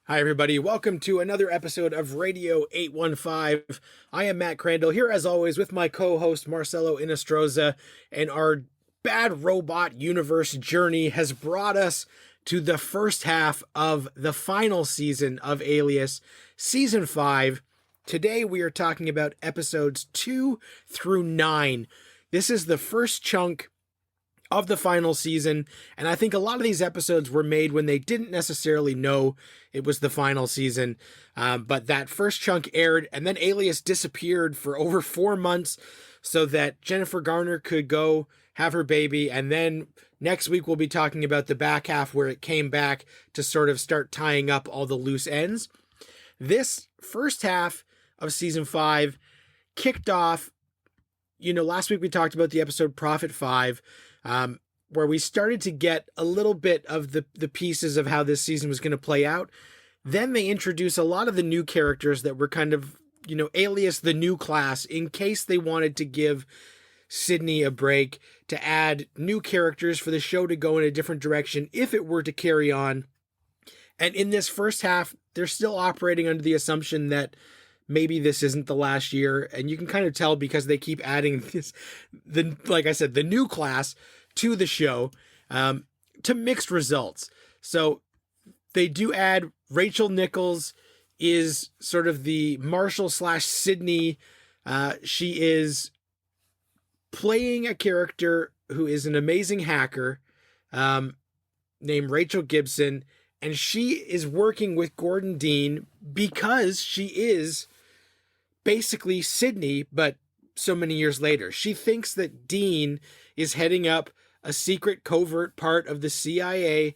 Hi, everybody. Welcome to another episode of Radio 815. I am Matt Crandall, here as always with my co-host Marcelo Inostroza, and our Bad Robot Universe journey has brought us to the first half of the final season of Alias, Season 5. Today we are talking about episodes 2 through 9. This is the first chunk of the final season, and I think a lot of these episodes were made when they didn't necessarily know it was the final season, but that first chunk aired, and then Alias disappeared for over 4 months so that Jennifer Garner could go have her baby, and then next week we'll be talking about the back half where it came back to sort of start tying up all the loose ends. This first half of season 5 kicked off, last week we talked about the episode Prophet 5, where we started to get a little bit of the pieces of how this season was going to play out. Then they introduce a lot of the new characters that were kind of, Alias, the new class, in case they wanted to give Sydney a break, to add new characters for the show to go in a different direction if it were to carry on. And in this first half, they're still operating under the assumption that maybe this isn't the last year, and you can kind of tell because they keep adding like I said, the new class to the show, to mixed results. So they do add Rachel Nichols is sort of the Marshall / Sydney. She is playing a character who is an amazing hacker, named Rachel Gibson, and she is working with Gordon Dean because she is basically Sydney, but so many years later. She thinks that Dean is heading up a secret covert part of the CIA,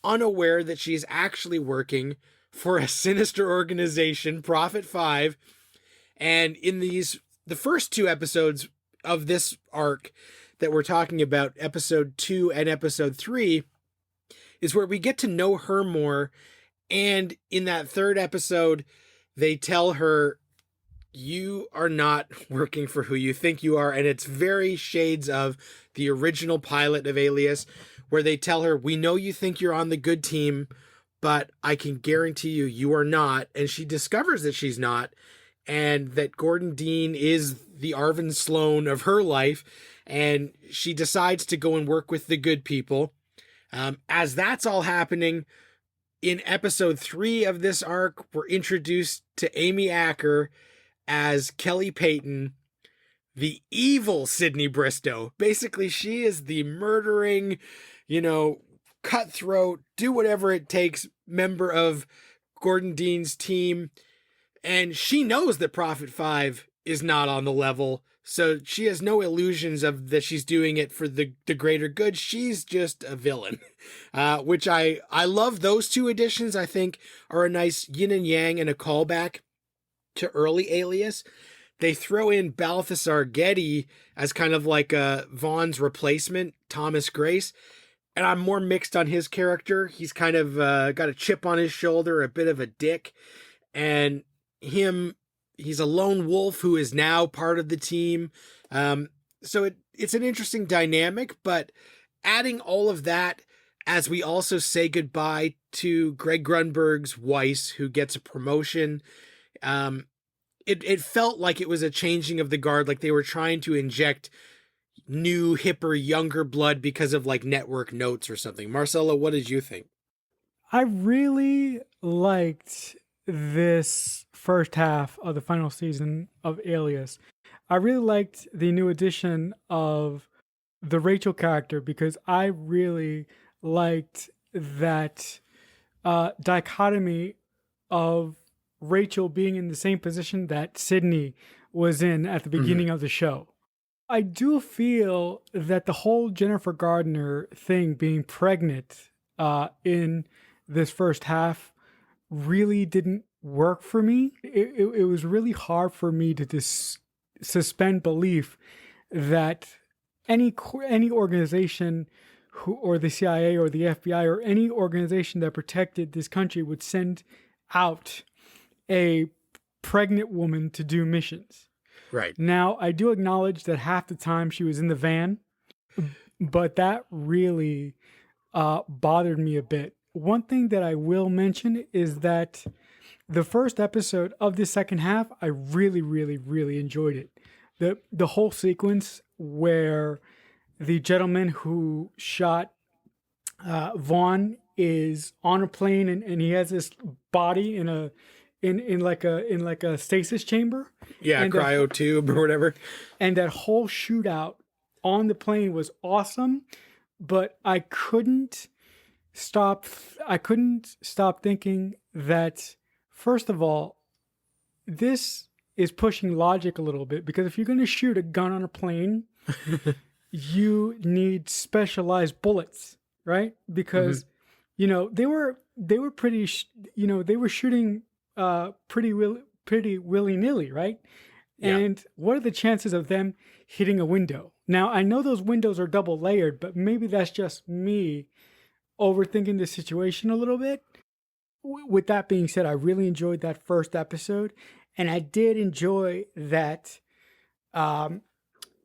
unaware that she's actually working for a sinister organization, Prophet 5. And in the first two episodes of this arc that we're talking about, episode 2 and episode 3, is where we get to know her more. And in that third episode, they tell her, you are not working for who you think you are. And it's very shades of the original pilot of Alias, where they tell her, we know you think you're on the good team, but I can guarantee you, you are not. And she discovers that she's not, and that Gordon Dean is the Arvin Sloan of her life. And she decides to go and work with the good people. As that's all happening, in episode 3 of this arc, we're introduced to Amy Acker as Kelly Payton, the evil Sydney Bristow. Basically, she is the murdering, cutthroat, do whatever it takes member of Gordon Dean's team. And she knows that Prophet 5 is not on the level, so she has no illusions of that she's doing it for the greater good. She's just a villain, which I love. Those two additions, I think, are a nice yin and yang and a callback to early Alias. They throw in Balthazar Getty as kind of like Vaughn's replacement, Thomas Grace, and I'm more mixed on his character. He's kind of got a chip on his shoulder, a bit of a dick, and he's a lone wolf who is now part of the team. So it's an interesting dynamic, but adding all of that as we also say goodbye to Greg Grunberg's Weiss, who gets a promotion. It felt like it was a changing of the guard, like they were trying to inject new, hipper, younger blood because of like network notes or something. Marcelo, what did you think? I really liked this first half of the final season of Alias. I really liked the new addition of the Rachel character because I really liked that dichotomy of Rachel being in the same position that Sydney was in at the beginning of the show. I do feel that the whole Jennifer Gardner thing, being pregnant in this first half, really didn't work for me. It was really hard for me to suspend belief that any organization or the CIA or the FBI or any organization that protected this country would send out a pregnant woman to do missions. Right. Now, I do acknowledge that half the time she was in the van, but that really bothered me a bit. one thing that I will mention is that the first episode of the second half, I really, really, really enjoyed it. The whole sequence where the gentleman who shot Vaughn is on a plane, and he has this body in like a stasis chamber. Yeah, And cryo tube or whatever. and that whole shootout on the plane was awesome, but I couldn't stop thinking that, first of all, this is pushing logic a little bit, because if you're going to shoot a gun on a plane, you need specialized bullets, right? Because they were pretty they were shooting pretty willy-nilly, right? Yeah. And what are the chances of them hitting a window? Now, I know those windows are double layered, but maybe that's just me overthinking the situation a little bit. With that being said, I really enjoyed that first episode, and I did enjoy that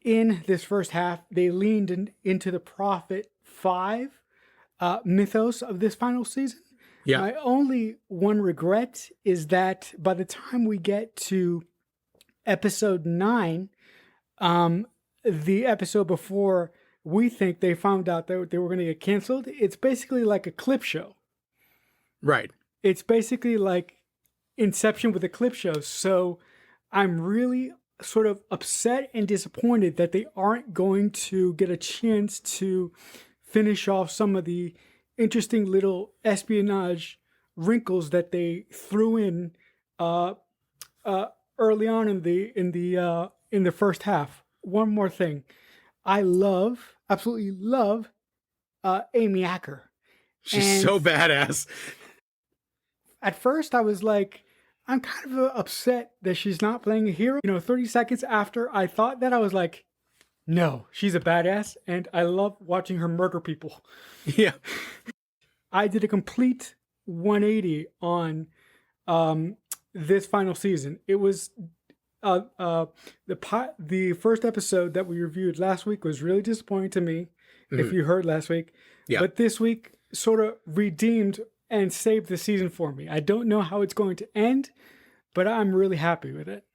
in this first half, they leaned into the Prophet 5 mythos of this final season. Yeah. My only one regret is that by the time we get to episode 9, the episode before we think they found out that they were going to get canceled, it's basically like a clip show. Right. It's basically like Inception with a clip show. So I'm really sort of upset and disappointed that they aren't going to get a chance to finish off some of the interesting little espionage wrinkles that they threw in early on in the first half. One more thing, I absolutely love Amy Acker. She's so badass. At first, I was like, I'm kind of upset that she's not playing a hero. 30 seconds after I thought that, I was like, no, she's a badass, and I love watching her murder people. Yeah. I did a complete 180 on this final season. It was the first episode that we reviewed last week was really disappointing to me, if you heard last week. Yeah. But this week sort of redeemed and saved the season for me. I don't know how it's going to end, but I'm really happy with it.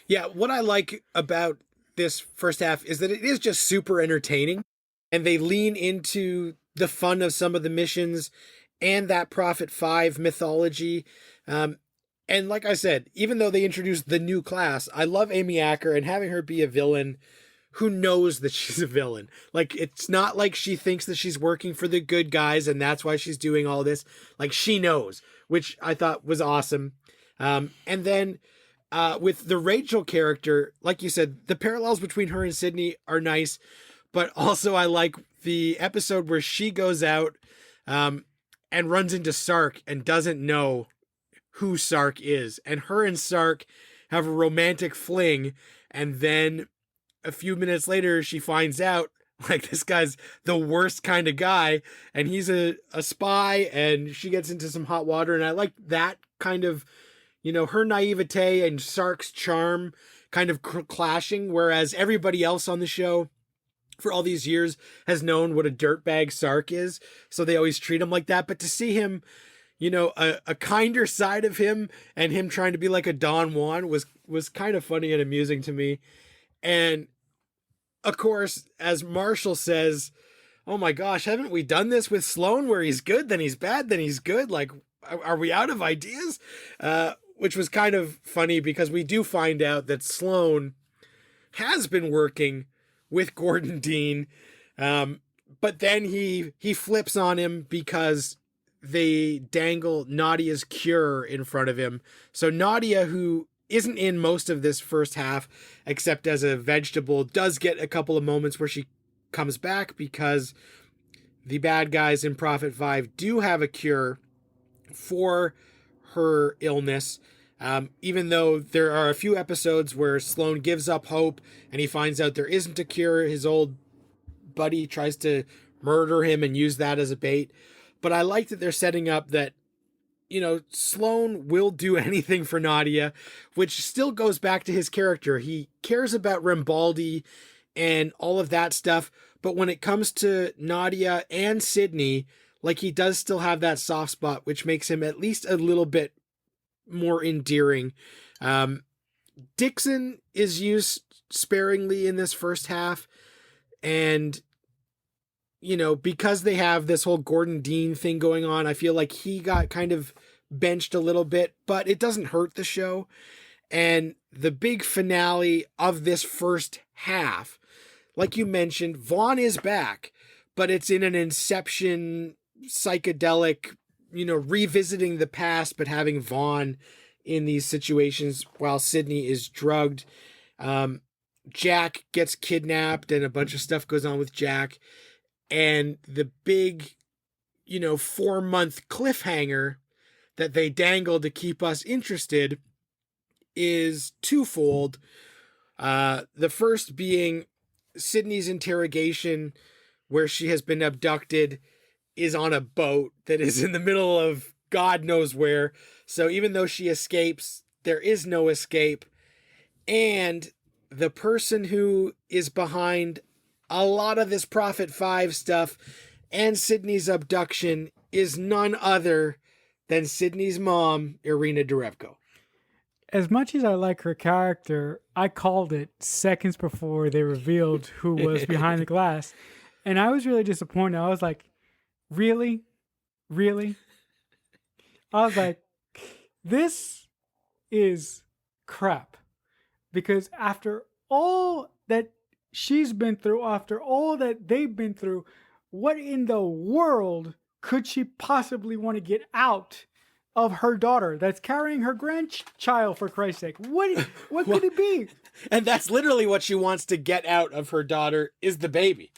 Yeah, what I like about this first half is that it is just super entertaining, and they lean into the fun of some of the missions and that Prophet 5 mythology. And like I said, even though they introduced the new class, I love Amy Acker, and having her be a villain who knows that she's a villain. Like, it's not like she thinks that she's working for the good guys and that's why she's doing all this. Like, she knows, which I thought was awesome. And then with the Rachel character, like you said, the parallels between her and Sydney are nice, but also I like the episode where she goes out and runs into Sark and doesn't know who Sark is. And her and Sark have a romantic fling, and then a few minutes later, she finds out, like, this guy's the worst kind of guy, and he's a spy, and she gets into some hot water. And I like that kind of, her naivete and Sark's charm kind of clashing, whereas everybody else on the show for all these years has known what a dirtbag Sark is, so they always treat him like that. But to see him, a kinder side of him, and him trying to be like a Don Juan was kind of funny and amusing to me. And of course, as Marshall says, oh my gosh, haven't we done this with Sloan, where he's good, then he's bad, then he's good? Like, are we out of ideas? Which was kind of funny, because we do find out that Sloan has been working with Gordon Dean, but then he flips on him because they dangle Nadia's cure in front of him. So Nadia, who isn't in most of this first half except as a vegetable, does get a couple of moments where she comes back, because the bad guys in Prophet 5 do have a cure for her illness, even though there are a few episodes where Sloan gives up hope and he finds out there isn't a cure. His old buddy tries to murder him and use that as a bait. But I like that they're setting up that, Sloan will do anything for Nadia, which still goes back to his character. He cares about Rambaldi and all of that stuff. But when it comes to Nadia and Sydney, like he does still have that soft spot, which makes him at least a little bit more endearing. Dixon is used sparingly in this first half, and because they have this whole Gordon Dean thing going on, I feel like he got kind of benched a little bit, but it doesn't hurt the show. And the big finale of this first half, like you mentioned, Vaughn is back, but it's in an Inception psychedelic, revisiting the past, but having Vaughn in these situations while Sydney is drugged. Jack gets kidnapped and a bunch of stuff goes on with Jack. And the big, 4-month cliffhanger that they dangle to keep us interested is twofold. The first being Sydney's interrogation, where she has been abducted, is on a boat that is in the middle of God knows where. So even though she escapes, there is no escape. And the person who is behind a lot of this Prophet 5 stuff and Sydney's abduction is none other than Sydney's mom, Irina Derevko. As much as I like her character, I called it seconds before they revealed who was behind the glass. And I was really disappointed. I was like, really? Really? I was like, this is crap. Because after all that she's been through, after all that they've been through, what in the world could she possibly want to get out of her daughter that's carrying her grandchild, for Christ's sake? What could it be? And that's literally what she wants to get out of her daughter, is the baby.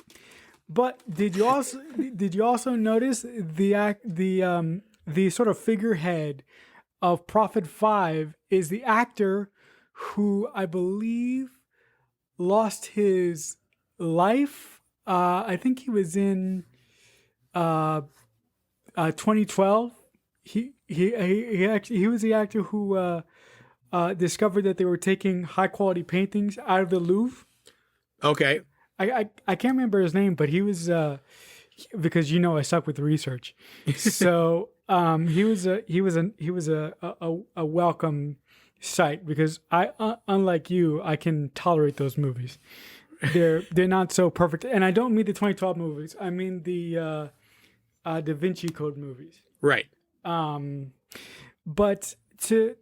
But did you also notice the sort of figurehead of Prophet 5 is the actor who I believe lost his life. I think he was in 2012. He was the actor who discovered that they were taking high quality paintings out of the Louvre. Okay. I can't remember his name, but he was because I suck with research. So he was a welcome sight, because I unlike you, I can tolerate those movies. They're not so perfect, and I don't mean the 2012 movies. I mean the Da Vinci Code movies. Right. But to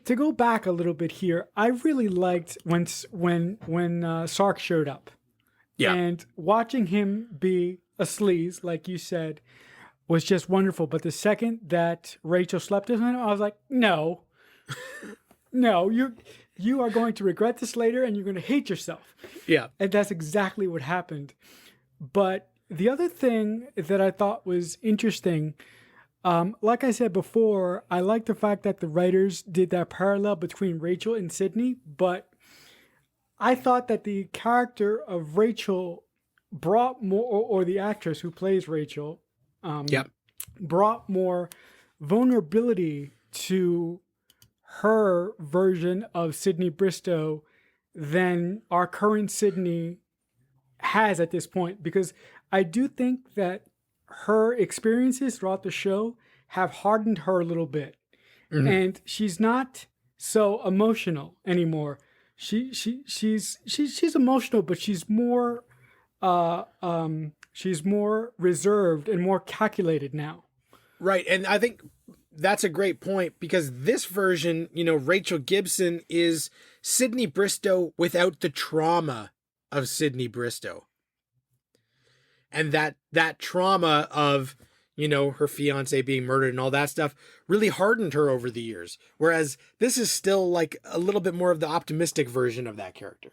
go back a little bit here, I really liked when Sark showed up. Yeah. And watching him be a sleaze, like you said, was just wonderful. But the second that Rachel slept with him, I was like, no, you are going to regret this later, and you're going to hate yourself. Yeah. And that's exactly what happened. But the other thing that I thought was interesting, like I said before, I like the fact that the writers did that parallel between Rachel and Sydney, but I thought that the character of Rachel brought more, or the actress who plays Rachel, brought more vulnerability to her version of Sydney Bristow than our current Sydney has at this point. Because I do think that her experiences throughout the show have hardened her a little bit. Mm-hmm. And she's not so emotional anymore. She's emotional, but she's more reserved and more calculated now. Right, and I think that's a great point, because this version, Rachel Gibson is Sydney Bristow without the trauma of Sydney Bristow. And that trauma of, her fiance being murdered and all that stuff really hardened her over the years. Whereas this is still like a little bit more of the optimistic version of that character.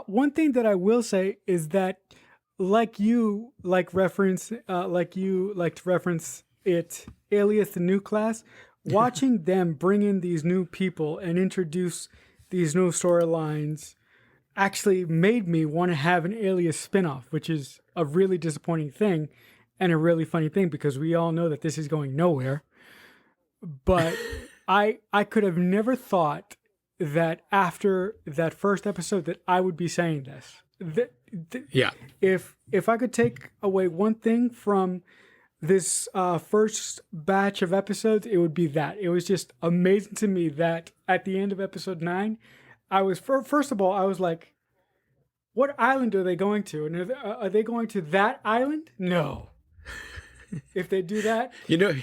One thing that I will say is that, like you like to reference it, Alias, the new class, watching them bring in these new people and introduce these new storylines actually made me want to have an Alias spinoff, which is a really disappointing thing and a really funny thing, because we all know that this is going nowhere. But I could have never thought that after that first episode that I would be saying this. Yeah. If I could take away one thing from this first batch of episodes, it would be that. It was just amazing to me that at the end of episode 9, I was first of all, I was like, what island are they going to? And are they going to that island? No. If they do that, You know,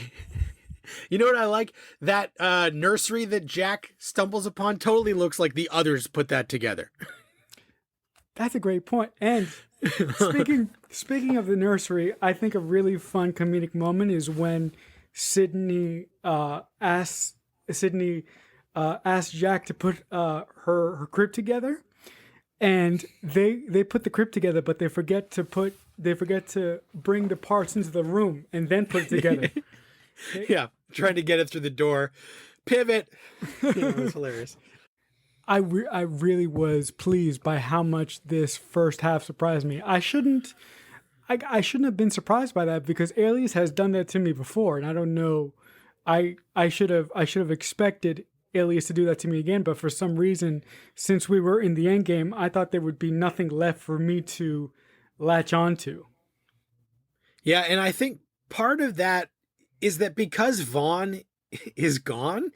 you know what I like? That nursery that Jack stumbles upon totally looks like the others put that together. that's a great point. And speaking of the nursery, I think a really fun comedic moment is when Sydney asks Jack to put her crib together, and they put the crib together, but they forget to bring the parts into the room and then put it together. Yeah, trying to get it through the door. Pivot. It was hilarious. I really was pleased by how much this first half surprised me. I shouldn't have been surprised by that because Alias has done that to me before, and I don't know. I should have expected Alias to do that to me again, but for some reason, since we were in the end game, I thought there would be nothing left for me to latch onto. Yeah, and I think part of that is that because Vaughn is gone,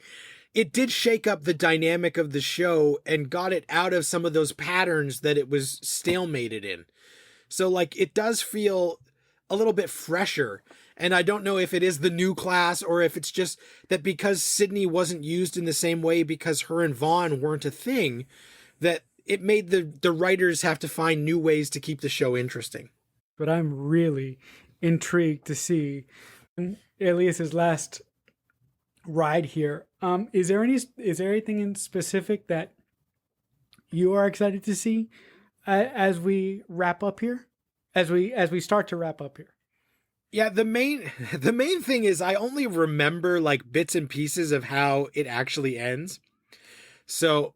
it did shake up the dynamic of the show and got it out of some of those patterns that it was stalemated in. So like it does feel a little bit fresher. And I don't know if it is the new class or if it's just that because Sydney wasn't used in the same way because her and Vaughn weren't a thing, that it made the writers have to find new ways to keep the show interesting. But I'm really intrigued to see Alias's last ride here. Is there anything in specific that you are excited to see as we wrap up here? As we start to wrap up here. Yeah, the main thing is I only remember like bits and pieces of how it actually ends. So,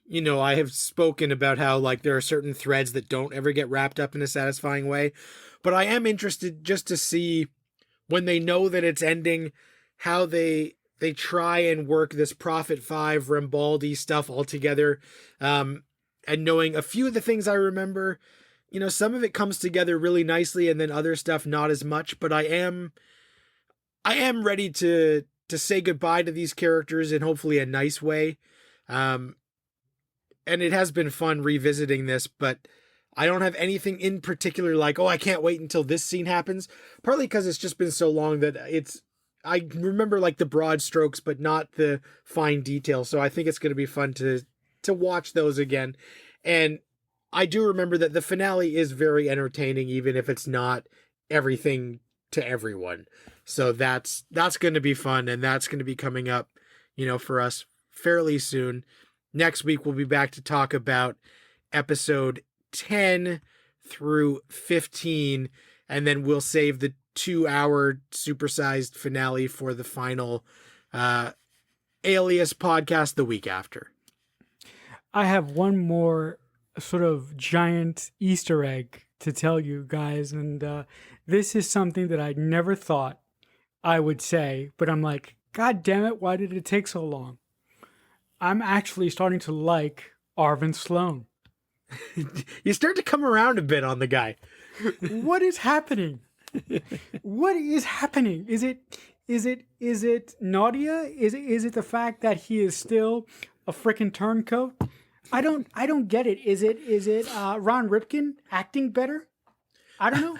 you know, I have spoken about how like there are certain threads that don't ever get wrapped up in a satisfying way, but I am interested just to see when they know that it's ending, how they try and work this Prophet 5 Rambaldi stuff all together. And knowing a few of the things I remember, you know, some of it comes together really nicely and then other stuff not as much, but I am ready to say goodbye to these characters in hopefully a nice way. And it has been fun revisiting this, but I don't have anything in particular like, oh, I can't wait until this scene happens. Partly because it's just been so long that I remember like the broad strokes, but not the fine details. So I think it's going to be fun to watch those again. And I do remember that the finale is very entertaining, even if it's not everything to everyone. So that's going to be fun. And that's going to be coming up, you know, for us fairly soon. Next week, we'll be back to talk about episode 10 through 15. And then we'll save the 2-hour supersized finale for the final Alias podcast the week after. I have one more sort of giant Easter egg to tell you guys, and this is something that I never thought I would say, but I'm like, God damn it, why did it take so long? I'm actually starting to like Arvin Sloan. You start to come around a bit on the guy. What is happening? What is happening? Is it Nadia? Is it the fact that he is still a freaking turncoat? I don't get it. Is it Ron Ripken acting better? I don't know.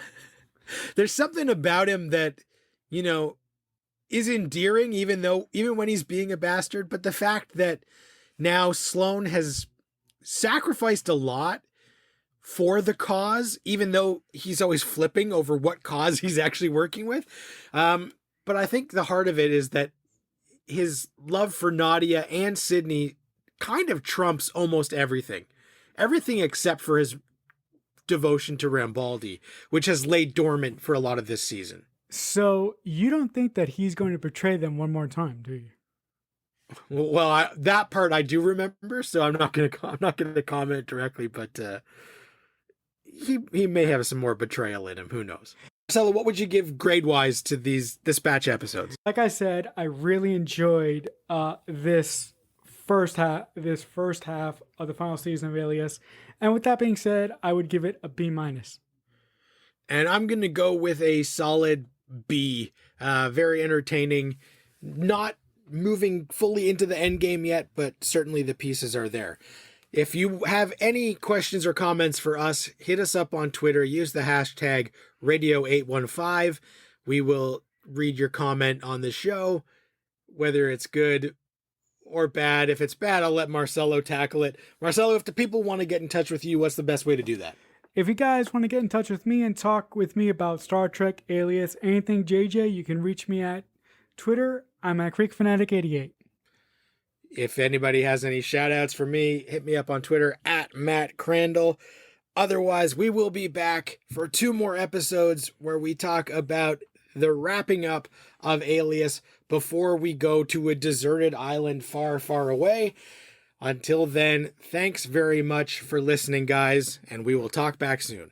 There's something about him that, you know, is endearing even when he's being a bastard, but the fact that now Sloan has sacrificed a lot for the cause, even though he's always flipping over what cause he's actually working with. But I think the heart of it is that his love for Nadia and Sydney kind of trumps almost everything except for his devotion to Rambaldi, which has laid dormant for a lot of this season. So you don't think that he's going to betray them one more time, do you? Well, that part I do remember, so I'm not going to comment directly, but he may have some more betrayal in him. Who knows? Marcelo, what would you give grade-wise to these dispatch episodes? Like I said, I really enjoyed this first half of the final season of Alias, and with that being said, I would give it a B-. And I'm going to go with a solid B. Very entertaining. Not moving fully into the end game yet, but certainly the pieces are there. If you have any questions or comments for us, hit us up on Twitter. Use the hashtag Radio815. We will read your comment on the show, whether it's good or bad. If it's bad, I'll let Marcelo tackle it. Marcelo, if the people want to get in touch with you, what's the best way to do that? If you guys want to get in touch with me and talk with me about Star Trek, Alias, anything JJ, you can reach me at Twitter. I'm at CreekFanatic88. If anybody has any shout outs for me, hit me up on Twitter at Matt Crandall. Otherwise, we will be back for 2 more episodes where we talk about the wrapping up of Alias before we go to a deserted island far, far away. Until then, thanks very much for listening, guys, and we will talk back soon.